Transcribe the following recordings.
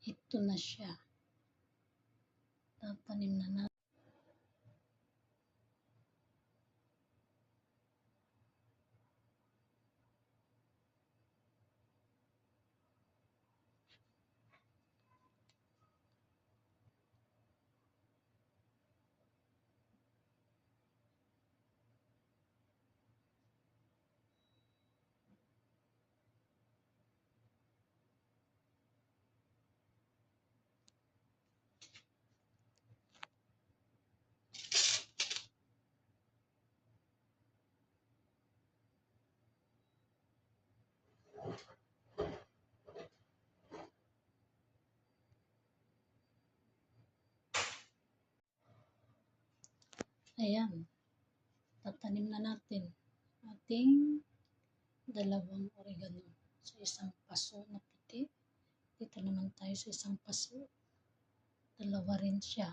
Ito na siya. Tatanim na natin. Ayan. Tatanim na natin ating dalawang oregano sa isang paso na puti. Dito naman tayo sa isang paso. Dalawa rin siya.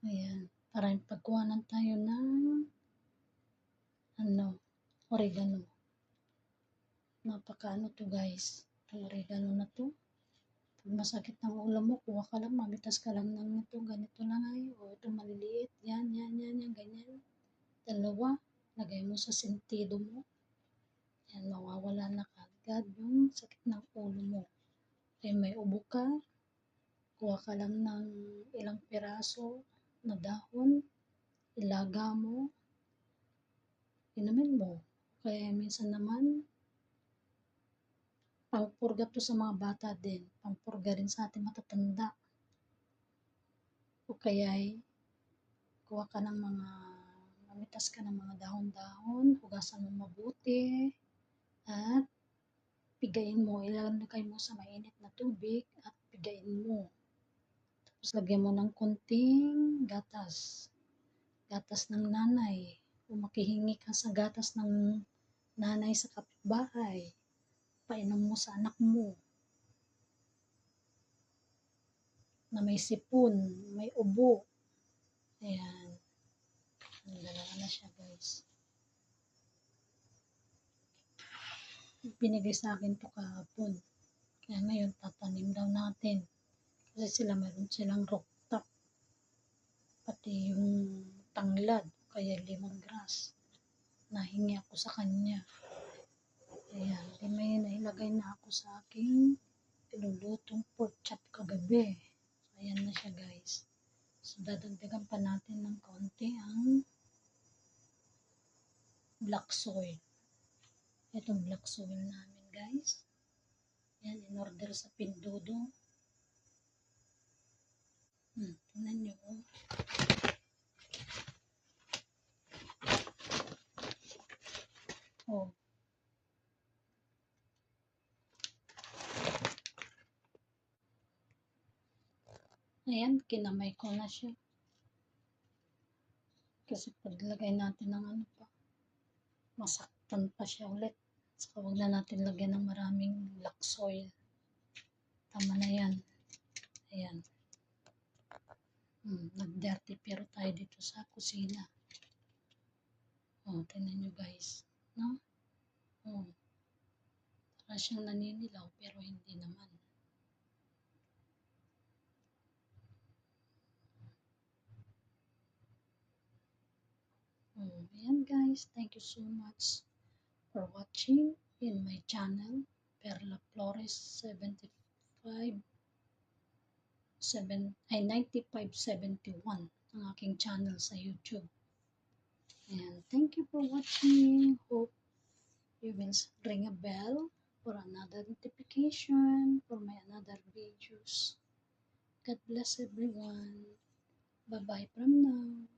Ayan. Para pagkuhanan tayo ng oregano. Napakaano to guys. Ang oregano na to. Pag masakit ng ulo mo, kuha ka lang, mamitas ka lang ng ito. Ganito lang ay. O ito maliliit. Yan, ganyan. Dalawa. Lagay mo sa sentido mo. Yan, mawawala na kagad yung sakit ng ulo mo. Kaya may ubo ka. Kuha ka lang ng ilang piraso na dahon. Ilaga mo. Inumin mo. Kaya minsan naman, pangpurga to sa mga bata din. Pangpurga rin sa ating matatanda. O kaya kuha ka ng mamitas ka ng mga dahon-dahon. Hugasan mo mabuti. At pigain mo. Ilalagay mo sa mainit na tubig at pigain mo. Tapos lagyan mo ng konting gatas. Gatas ng nanay. O makihingi ka sa gatas ng nanay sa kapitbahay. Painom mo sa anak mo. Na may sipon, may ubo. Ayan. Dalawa na siya guys. Binigay sa akin to kahapon. Kaya ngayon tatanim daw natin. Kasi mayroon silang rooftop. Pati yung tanglad, kaya lemongrass. Nahingi ako sa kanya. Ayan, may nailagay na ako sa aking pinulutong pork chop kagabi. So, ayan na siya guys. So, dadagdagan pa natin ng kaunti ang black soil. Itong black soil namin guys. Yan, in order sa Pinduoduo. Tingnan nyo. Oh. Ayan, kinamay ko na siya. Kasi paglagay natin ng ano pa, masaktan pa siya ulit. Saka huwag na natin lagyan ng maraming black soil. Tama na yan. Ayan. Nag-dirty pero tayo dito sa kusina. Oh, tingnan nyo guys. No? Oh. Para siyang naninilaw pero hindi naman. Ayan guys. Thank you so much for watching in my channel. Perla Flores 9571 ang aking channel sa YouTube. And thank you for watching. Hope you will ring a bell for another notification for my another videos. God bless everyone. Bye-bye from now.